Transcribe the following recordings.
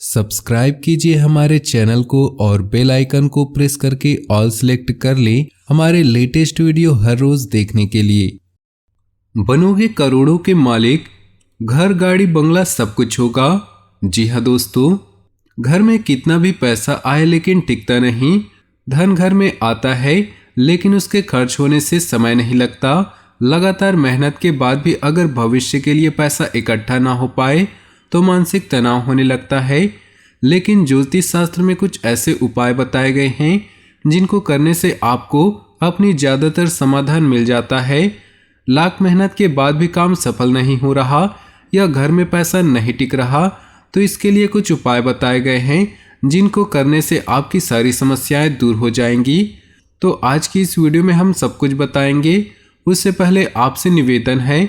Subscribe कीजिए हमारे channel को और बेल आइकन को प्रेस करके ऑल सेलेक्ट कर लें हमारे लेटेस्ट वीडियो हर रोज देखने के लिए। बनोगे करोड़ों के मालिक, घर गाड़ी बंगला सब कुछ होगा। जी हाँ दोस्तों, घर में कितना भी पैसा आए लेकिन टिकता नहीं। धन घर में आता है लेकिन उसके खर्च होने से समय नहीं लगता। लगातार मेहनत के बाद भी अगर भविष्य के लिए पैसा इकट्ठा ना हो पाए तो मानसिक तनाव होने लगता है। लेकिन ज्योतिष शास्त्र में कुछ ऐसे उपाय बताए गए हैं जिनको करने से आपको अपनी ज़्यादातर समाधान मिल जाता है। लाख मेहनत के बाद भी काम सफल नहीं हो रहा या घर में पैसा नहीं टिक रहा तो इसके लिए कुछ उपाय बताए गए हैं जिनको करने से आपकी सारी समस्याएं दूर हो जाएंगी। तो आज की इस वीडियो में हम सब कुछ बताएंगे। उससे पहले आपसे निवेदन है,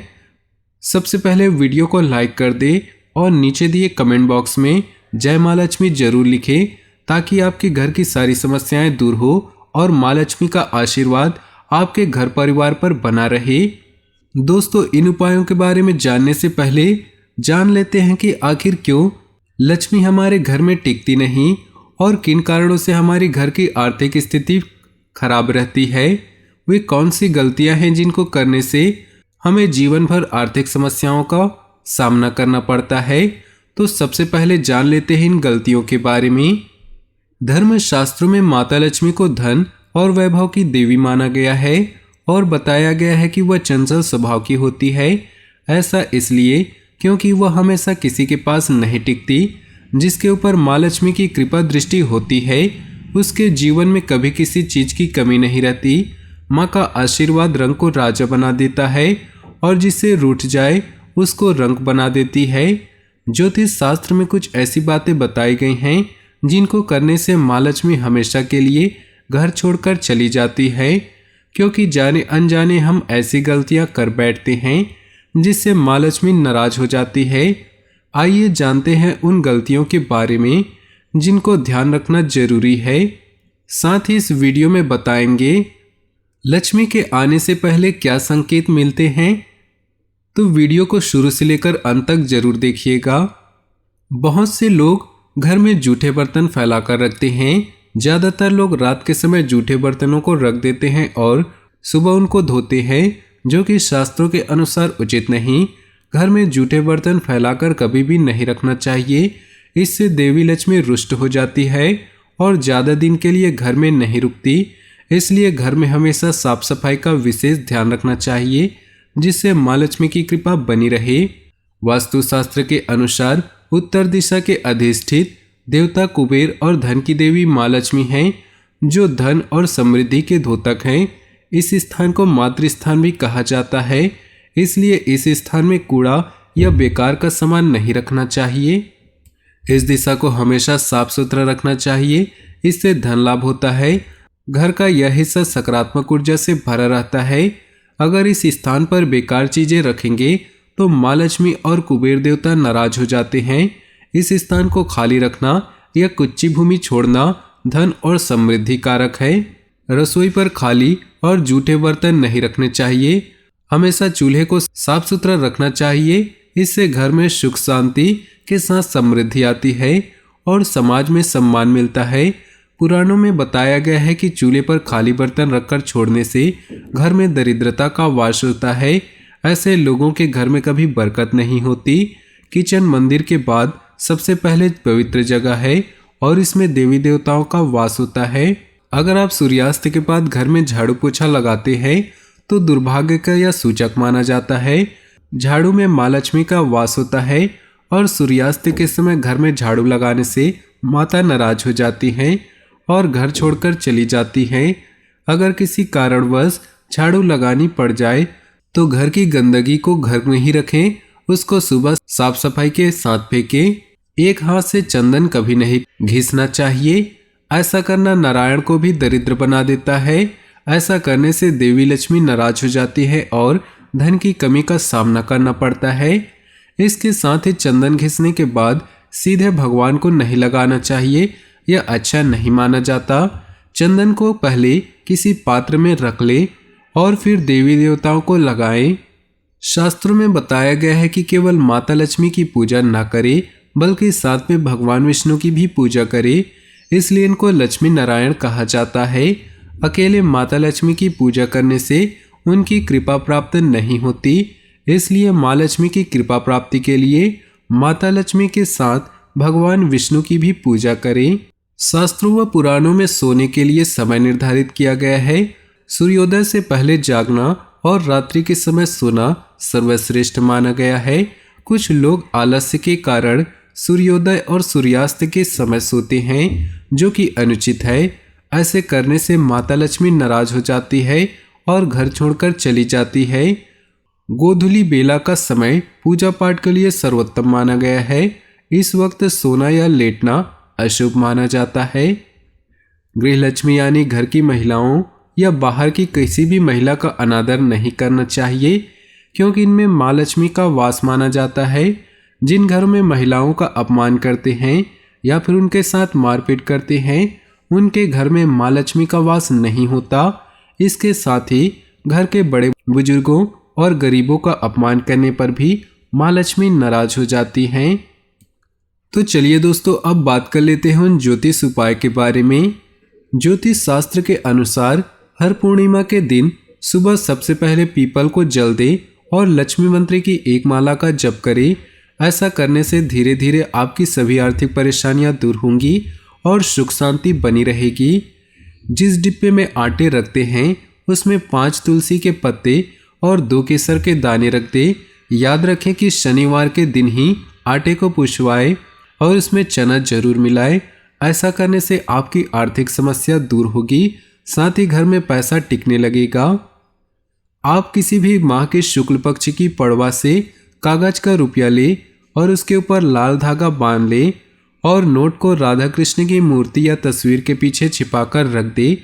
सबसे पहले वीडियो को लाइक कर दे और नीचे दिए कमेंट बॉक्स में जय माँ लक्ष्मी जरूर लिखें ताकि आपके घर की सारी समस्याएं दूर हो और माँ लक्ष्मी का आशीर्वाद आपके घर परिवार पर बना रहे। दोस्तों, इन उपायों के बारे में जानने से पहले जान लेते हैं कि आखिर क्यों लक्ष्मी हमारे घर में टिकती नहीं और किन कारणों से हमारी घर की आर्थिक स्थिति खराब रहती है। वे कौन सी गलतियां हैं जिनको करने से हमें जीवन भर आर्थिक समस्याओं का सामना करना पड़ता है। तो सबसे पहले जान लेते हैं इन गलतियों के बारे में। धर्मशास्त्रों में माता लक्ष्मी को धन और वैभव की देवी माना गया है और बताया गया है कि वह चंचल स्वभाव की होती है। ऐसा इसलिए क्योंकि वह हमेशा किसी के पास नहीं टिकती। जिसके ऊपर माँ लक्ष्मी की कृपा दृष्टि होती है उसके जीवन में कभी किसी चीज की कमी नहीं रहती। माँ का आशीर्वाद रंग को राजा बना देता है और जिसे रूठ जाए उसको रंग बना देती है। ज्योतिष शास्त्र में कुछ ऐसी बातें बताई गई हैं जिनको करने से माँ लक्ष्मी हमेशा के लिए घर छोड़कर चली जाती है, क्योंकि जाने अनजाने हम ऐसी गलतियां कर बैठते हैं जिससे माँ लक्ष्मी नाराज हो जाती है। आइए जानते हैं उन गलतियों के बारे में जिनको ध्यान रखना जरूरी है। साथ ही इस वीडियो में बताएंगे लक्ष्मी के आने से पहले क्या संकेत मिलते हैं। तो वीडियो को शुरू से लेकर अंत तक जरूर देखिएगा। बहुत से लोग घर में जूठे बर्तन फैला कर रखते हैं। ज़्यादातर लोग रात के समय जूठे बर्तनों को रख देते हैं और सुबह उनको धोते हैं, जो कि शास्त्रों के अनुसार उचित नहीं। घर में जूठे बर्तन फैलाकर कभी भी नहीं रखना चाहिए। इससे देवी लक्ष्मी रुष्ट हो जाती है और ज़्यादा दिन के लिए घर में नहीं रुकती। इसलिए घर में हमेशा साफ सफाई का विशेष ध्यान रखना चाहिए जिससे माँ लक्ष्मी की कृपा बनी रहे। वास्तुशास्त्र के अनुसार उत्तर दिशा के अधिष्ठित देवता कुबेर और धन की देवी माँ लक्ष्मी हैं, जो धन और समृद्धि के द्योतक हैं। इस स्थान को मातृस्थान भी कहा जाता है, इसलिए इस स्थान में कूड़ा या बेकार का सामान नहीं रखना चाहिए। इस दिशा को हमेशा साफ सुथरा रखना चाहिए, इससे धन लाभ होता है। घर का यह हिस्सा सकारात्मक ऊर्जा से भरा रहता है। अगर इस स्थान पर बेकार चीजें रखेंगे तो माँ लक्ष्मी और कुबेर देवता नाराज हो जाते हैं। इस स्थान को खाली रखना या कुच्ची भूमि छोड़ना धन और समृद्धि कारक है। रसोई पर खाली और जूठे बर्तन नहीं रखने चाहिए। हमेशा चूल्हे को साफ सुथरा रखना चाहिए। इससे घर में सुख शांति के साथ समृद्धि आती है और समाज में सम्मान मिलता है। पुराणों में बताया गया है कि चूल्हे पर खाली बर्तन रखकर छोड़ने से घर में दरिद्रता का वास होता है। ऐसे लोगों के घर में कभी बरकत नहीं होती। किचन मंदिर के बाद सबसे पहले पवित्र जगह है और इसमें देवी देवताओं का वास होता है। अगर आप सूर्यास्त के बाद घर में झाड़ू पोछा लगाते हैं तो दुर्भाग्य का यह सूचक माना जाता है। झाड़ू में माँ लक्ष्मी का वास होता है और सूर्यास्त के समय घर में झाड़ू लगाने से माता नाराज हो जाती हैं और घर छोड़कर चली जाती हैं। अगर किसी कारणवश झाड़ू लगानी पड़ जाए तो घर की गंदगी को घर में ही रखें, उसको सुबह साफ सफाई के साथ फेंकें। एक हाथ से चंदन कभी नहीं घिसना चाहिए। ऐसा करना नारायण को भी दरिद्र बना देता है। ऐसा करने से देवी लक्ष्मी नाराज हो जाती है और धन की कमी का सामना करना पड़ता है। इसके साथ ही चंदन घिसने के बाद सीधे भगवान को नहीं लगाना चाहिए, यह अच्छा नहीं माना जाता। चंदन को पहले किसी पात्र में रख ले और फिर देवी देवताओं को लगाएं। शास्त्रों में बताया गया है कि केवल माता लक्ष्मी की पूजा न करें बल्कि साथ में भगवान विष्णु की भी पूजा करें। इसलिए इनको लक्ष्मी नारायण कहा जाता है। अकेले माता लक्ष्मी की पूजा करने से उनकी कृपा प्राप्त नहीं होती। इसलिए माँ लक्ष्मी की कृपा प्राप्ति के लिए माता लक्ष्मी के साथ भगवान विष्णु की भी पूजा करें। शास्त्रों व पुराणों में सोने के लिए समय निर्धारित किया गया है। सूर्योदय से पहले जागना और रात्रि के समय सोना सर्वश्रेष्ठ माना गया है। कुछ लोग आलस्य के कारण सूर्योदय और सूर्यास्त के समय सोते हैं, जो कि अनुचित है। ऐसे करने से माता लक्ष्मी नाराज हो जाती है और घर छोड़कर चली जाती है। गोधूली बेला का समय पूजा पाठ के लिए सर्वोत्तम माना गया है। इस वक्त सोना या लेटना अशुभ माना जाता है। गृहलक्ष्मी यानी घर की महिलाओं या बाहर की किसी भी महिला का अनादर नहीं करना चाहिए, क्योंकि इनमें माँ लक्ष्मी का वास माना जाता है। जिन घरों में महिलाओं का अपमान करते हैं या फिर उनके साथ मारपीट करते हैं, उनके घर में माँ लक्ष्मी का वास नहीं होता। इसके साथ ही घर के बड़े बुजुर्गों और गरीबों का अपमान करने पर भी माँ लक्ष्मी नाराज हो जाती हैं। तो चलिए दोस्तों, अब बात कर लेते हैं उन ज्योतिष उपाय के बारे में। ज्योतिष शास्त्र के अनुसार हर पूर्णिमा के दिन सुबह सबसे पहले पीपल को जल दे और लक्ष्मी मंत्र की एक माला का जप करें। ऐसा करने से धीरे धीरे आपकी सभी आर्थिक परेशानियां दूर होंगी और सुख शांति बनी रहेगी। जिस डिब्बे में आटे रखते हैं उसमें 5 तुलसी के पत्ते और 2 केसर के दाने रख दे। याद रखें कि शनिवार के दिन ही आटे को पुछवाए और उसमें चना जरूर मिलाए। ऐसा करने से आपकी आर्थिक समस्या दूर होगी, साथ ही घर में पैसा टिकने लगेगा। आप किसी भी माह के शुक्ल पक्ष की पड़वा से कागज का रुपया ले और उसके ऊपर लाल धागा बांध ले और नोट को राधा कृष्ण की मूर्ति या तस्वीर के पीछे छिपाकर रख दे।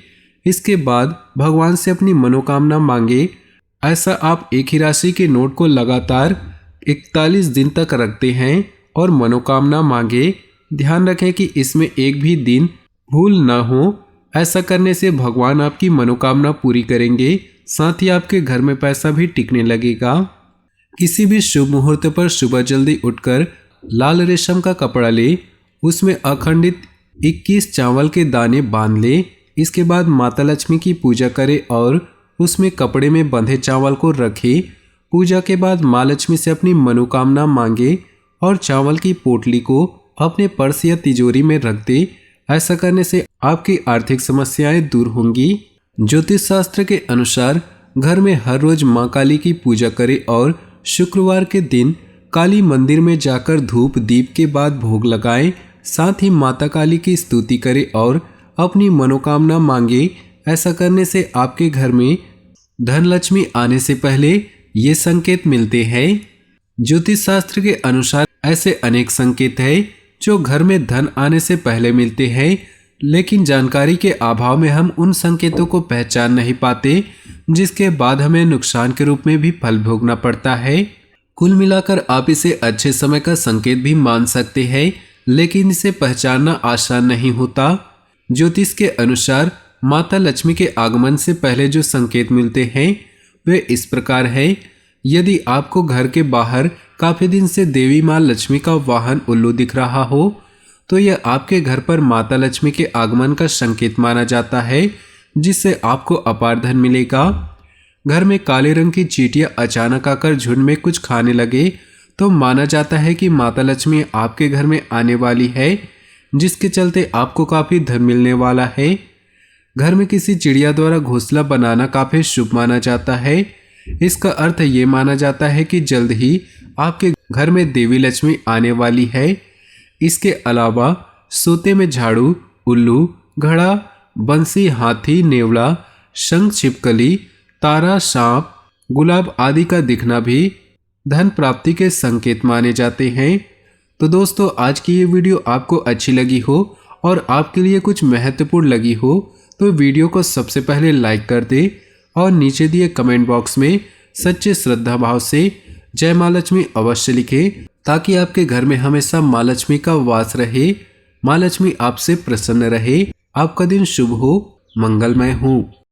इसके बाद भगवान से अपनी मनोकामना मांगे। ऐसा आप एक ही राशि के नोट को लगातार 41 दिन तक रखते हैं और मनोकामना मांगे। ध्यान रखें कि इसमें एक भी दिन भूल न हो। ऐसा करने से भगवान आपकी मनोकामना पूरी करेंगे, साथ ही आपके घर में पैसा भी टिकने लगेगा। किसी भी शुभ मुहूर्त पर सुबह जल्दी उठकर लाल रेशम का कपड़ा ले, उसमें अखंडित 21 चावल के दाने बांध ले। इसके बाद माता लक्ष्मी की पूजा करे और उसमें कपड़े में बंधे चावल को रखे। पूजा के बाद माँ लक्ष्मी से अपनी मनोकामना मांगे और चावल की पोटली को अपने पर्स या तिजोरी में रख दे। ऐसा करने से आपकी आर्थिक समस्याएं दूर होंगी। ज्योतिष शास्त्र के अनुसार घर में हर रोज माँ काली की पूजा करें और शुक्रवार के दिन काली मंदिर में जाकर धूप दीप के बाद भोग लगाएं। साथ ही माता काली की स्तुति करें और अपनी मनोकामना मांगे। ऐसा करने से आपके घर में धन लक्ष्मी आने से पहले ये संकेत मिलते हैं। ज्योतिष शास्त्र के अनुसार ऐसे अनेक संकेत हैं जो घर में धन आने से पहले मिलते हैं, लेकिन जानकारी के अभाव में हम उन संकेतों को पहचान नहीं पाते, जिसके बाद हमें नुकसान के रूप में भी फल भोगना पड़ता है। कुल मिलाकर आप इसे अच्छे समय का संकेत भी मान सकते हैं, लेकिन इसे पहचानना आसान नहीं होता। ज्योतिष के अनुसार माता लक्ष्मी के आगमन से पहले जो संकेत मिलते हैं वे इस प्रकार है। यदि आपको घर के बाहर काफी दिन से देवी माँ लक्ष्मी का वाहन उल्लू दिख रहा हो, तो यह आपके घर पर माता लक्ष्मी के आगमन का संकेत माना जाता है, जिससे आपको अपार धन मिलेगा। घर में काले रंग की चींटियां अचानक आकर झुंड में कुछ खाने लगे तो माना जाता है कि माता लक्ष्मी आपके घर में आने वाली है, जिसके चलते आपको काफी धन मिलने वाला है। घर में किसी चिड़िया द्वारा घोंसला बनाना काफी शुभ माना जाता है। इसका अर्थ ये माना जाता है कि जल्द ही आपके घर में देवी लक्ष्मी आने वाली है। इसके अलावा सोते में झाड़ू, उल्लू, घड़ा, बंसी, हाथी, नेवला, शंख, छिपकली, तारा, सांप, गुलाब आदि का दिखना भी धन प्राप्ति के संकेत माने जाते हैं। तो दोस्तों, आज की ये वीडियो आपको अच्छी लगी हो और आपके लिए कुछ महत्वपूर्ण लगी हो तो वीडियो को सबसे पहले लाइक कर दे और नीचे दिए कमेंट बॉक्स में सच्चे श्रद्धा भाव से जय माँ लक्ष्मी अवश्य लिखें, ताकि आपके घर में हमेशा माँ लक्ष्मी का वास रहे, माँ लक्ष्मी आपसे प्रसन्न रहे। आपका दिन शुभ हो, मंगलमय हो।